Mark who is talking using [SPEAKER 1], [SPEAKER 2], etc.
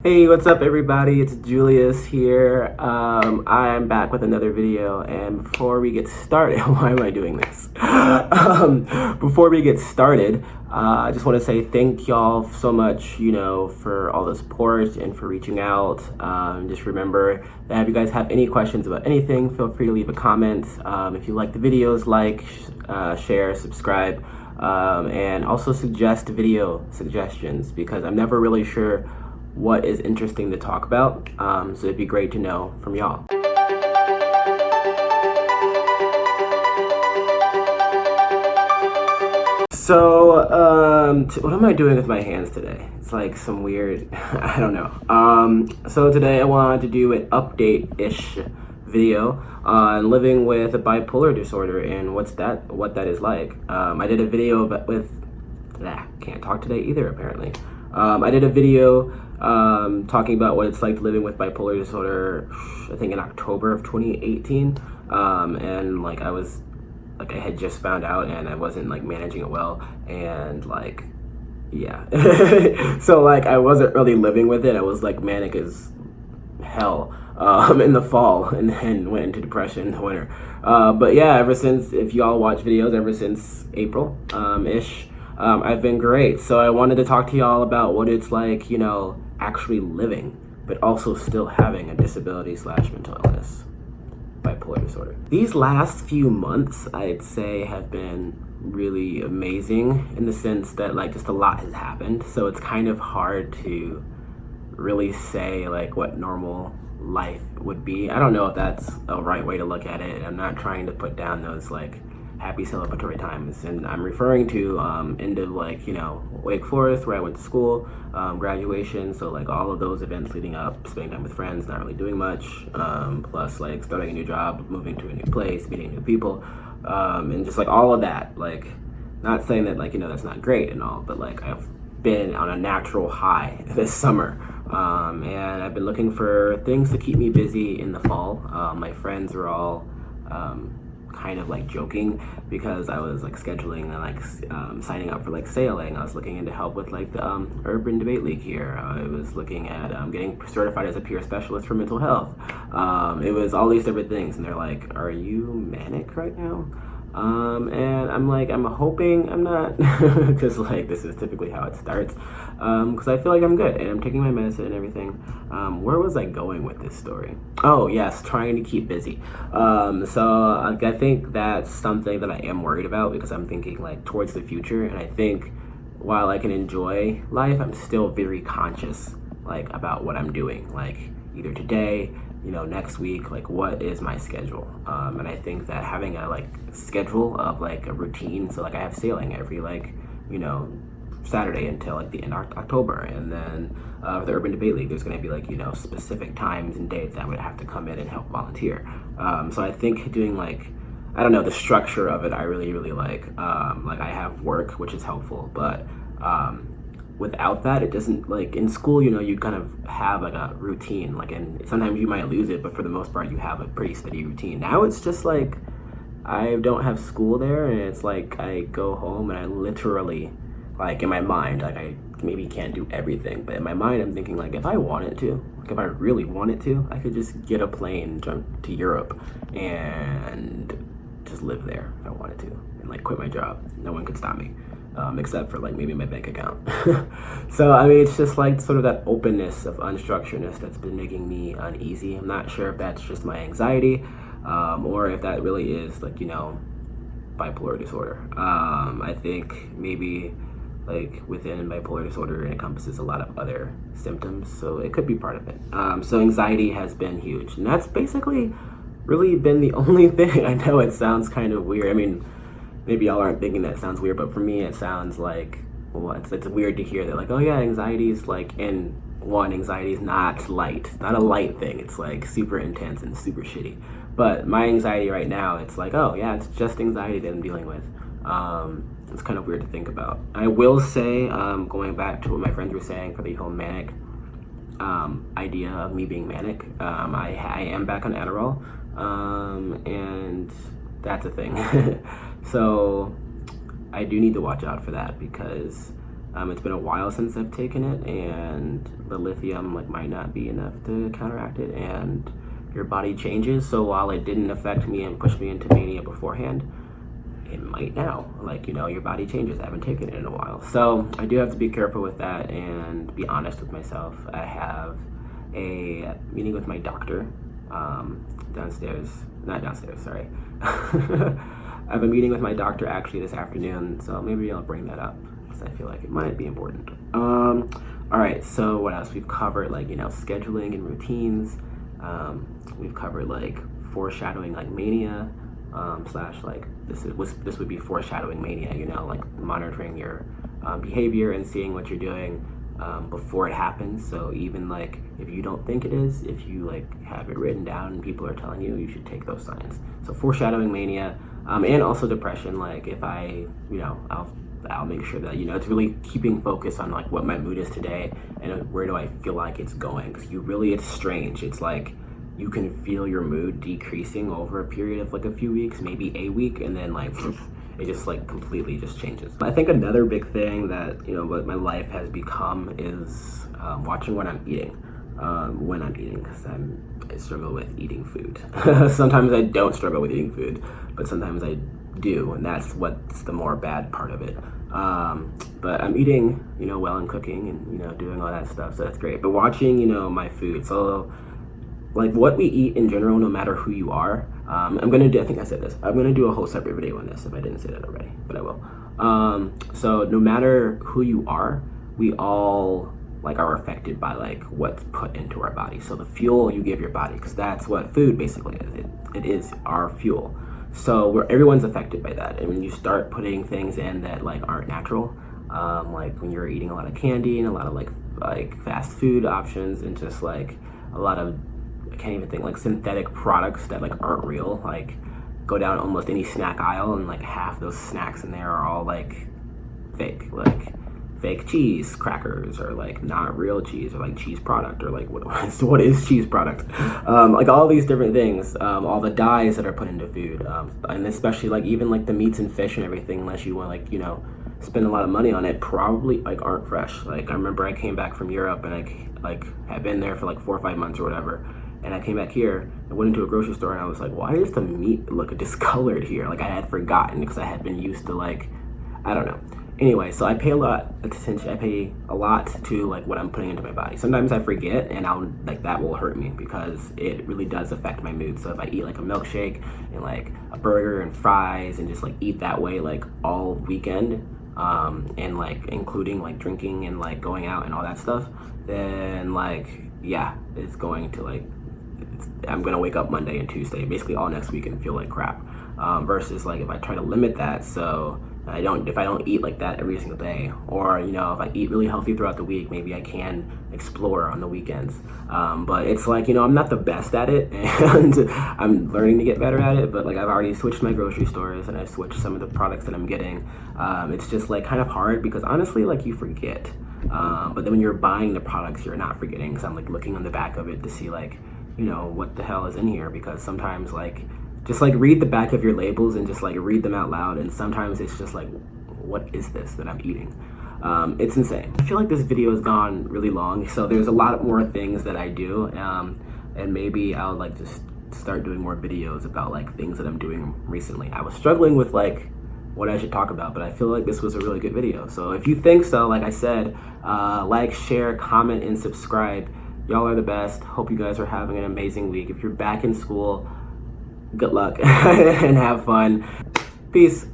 [SPEAKER 1] Hey, what's up everybody? It's Julius here. I'm back with another video, and before we get started, why am I doing this? Before we get started, I just want to say thank y'all so much, for all the support and for reaching out. Just remember that if you guys have any questions about anything, feel free to leave a comment. If you like the videos, share, subscribe, and also suggest video suggestions, because I'm never really sure what is interesting to talk about, so it'd be great to know from y'all. So, what am I doing with my hands today? It's like some weird, I don't know. So today I wanted to do an update-ish video on living with a bipolar disorder and what that is like. I did a video can't talk today either, apparently. I did a video talking about what it's like living with bipolar disorder, I think in October of 2018, and I had just found out and I wasn't managing it well, and yeah. So I wasn't really living with it. I was manic as hell in the fall, and then went into depression in the winter. But yeah, ever since, if y'all watch videos, ever since April ish, I've been great. So I wanted to talk to y'all about what it's like, actually living, but also still having a disability / mental illness, bipolar disorder. These last few months, I'd say, have been really amazing in the sense that just a lot has happened. So it's kind of hard to really say what normal life would be. I don't know if that's a right way to look at it. I'm not trying to put down those happy celebratory times, and I'm referring to end of Wake Forest, where I went to school, graduation, so all of those events leading up, spending time with friends, not really doing much, plus starting a new job, moving to a new place, meeting new people, and just all of that. Not saying that that's not great and all, but I've been on a natural high this summer, and I've been looking for things to keep me busy in the fall. My friends were all kind of joking, because I was scheduling and signing up for sailing. I was looking into help with the urban debate league here. I was looking at getting certified as a peer specialist for mental health. It was all these different things, and they're like, are you manic right now? And I'm hoping I'm not, because this is typically how it starts, because I feel I'm good and I'm taking my medicine and everything. Where was I going with this story? Oh yes, trying to keep busy. So I think that's something that I am worried about, because I'm thinking towards the future, and I think while I can enjoy life, I'm still very conscious about what I'm doing, either today, next week, what is my schedule? And I think that having a schedule of a routine, so I have sailing every Saturday until the end of October, and then the urban debate league, there's going to be specific times and dates I would have to come in and help volunteer. So I think doing I don't know, the structure of it I really like. I have work, which is helpful, but without that, it doesn't, in school, you kind of have a routine, and sometimes you might lose it, but for the most part you have a pretty steady routine. Now it's just I don't have school there, and it's I go home and I literally, in my mind, I maybe can't do everything, but in my mind I'm thinking if I wanted to, if I really wanted to, I could just get a plane, jump to Europe, and just live there if I wanted to, and quit my job. No one could stop me. Except for maybe my bank account. So I mean, it's just sort of that openness of unstructuredness that's been making me uneasy. I'm not sure if that's just my anxiety, or if that really is bipolar disorder. I think maybe within bipolar disorder, it encompasses a lot of other symptoms, so it could be part of it. So anxiety has been huge, and that's basically really been the only thing. I know it sounds kind of weird. I mean, maybe y'all aren't thinking that sounds weird, but for me it sounds it's weird to hear that oh yeah, anxiety is and one, anxiety is not light. It's not a light thing. It's super intense and super shitty. But my anxiety right now, it's oh yeah, it's just anxiety that I'm dealing with. It's kind of weird to think about. I will say, going back to what my friends were saying for the whole manic idea of me being manic, I am back on Adderall, and that's a thing. So I do need to watch out for that, because It's been a while since I've taken it, and the lithium like might not be enough to counteract it, and your body changes. So while it didn't affect me and push me into mania beforehand, it might now. Like, you know, your body changes. I haven't taken it in a while. So I do have to be careful with that and be honest with myself. I have a meeting with my doctor not downstairs, sorry. I have a meeting with my doctor actually this afternoon, so maybe I'll bring that up because I feel like it might be important. All right, so what else? We've covered like, you know, scheduling and routines. We've covered like foreshadowing like mania, slash like this would be foreshadowing mania, you know, like monitoring your behavior and seeing what you're doing before it happens. So even like if you don't think it is, if you like have it written down and people are telling you, you should take those signs. So foreshadowing mania, and also depression. Like if I, you know, I'll make sure that, you know, it's really keeping focus on like what my mood is today and where do I feel like it's going. Because it's strange. It's like you can feel your mood decreasing over a period of like a few weeks, maybe a week, and then like it just like completely just changes. I think another big thing that, you know, what my life has become is watching what I'm eating. When I'm eating, because I struggle with eating food. Sometimes I don't struggle with eating food, but sometimes I do, and that's what's the more bad part of it. But I'm eating, you know, well and cooking and, you know, doing all that stuff, so that's great. But watching, you know, my food, so like what we eat in general, no matter who you are, I think I said this, I'm gonna do a whole separate video on this if I didn't say that already, but I will. So no matter who you are, we all like are affected by like what's put into our body. So the fuel you give your body, because that's what food basically is. It is our fuel. So everyone's affected by that. And when you start putting things in that like aren't natural, like when you're eating a lot of candy and a lot of like fast food options and just like a lot of, I can't even think, like synthetic products that like aren't real, like go down almost any snack aisle and like half those snacks in there are all like fake, like fake cheese crackers, or like not real cheese, or like cheese product, or like what is cheese product, like all these different things, all the dyes that are put into food, and especially like even like the meats and fish and everything, unless you want like, you know, spend a lot of money on it, probably like aren't fresh. Like I remember I came back from Europe and I like had been there for like 4 or 5 months or whatever, and I came back here, I went into a grocery store and I was like, why does the meat look discolored here? Like I had forgotten, because I had been used to like, I don't know. Anyway, so I pay a lot attention. I pay a lot to like what I'm putting into my body. Sometimes I forget, and I'll like that will hurt me because it really does affect my mood. So if I eat like a milkshake and like a burger and fries and just like eat that way like all weekend, and like including like drinking and like going out and all that stuff, then like yeah, it's going to like I'm gonna wake up Monday and Tuesday, basically all next week, and feel like crap. Versus like if I try to limit that, so if I don't eat like that every single day, or you know, if I eat really healthy throughout the week, maybe I can explore on the weekends. But it's like, you know, I'm not the best at it, and I'm learning to get better at it. But like I've already switched my grocery stores, and I've switched some of the products that I'm getting. It's just like kind of hard because honestly, like you forget. But then when you're buying the products, you're not forgetting, because I'm like looking on the back of it to see like, you know, what the hell is in here, because sometimes like just like read the back of your labels and just like read them out loud, and sometimes it's just like, what is this that I'm eating? It's insane. I feel like this video has gone really long, so there's a lot more things that I do, and maybe I'll like just start doing more videos about like things that I'm doing recently. I was struggling with like what I should talk about, but I feel like this was a really good video. So if you think so, like I said, like, share, comment, and subscribe. Y'all are the best. Hope you guys are having an amazing week. If you're back in school, good luck and have fun. Peace.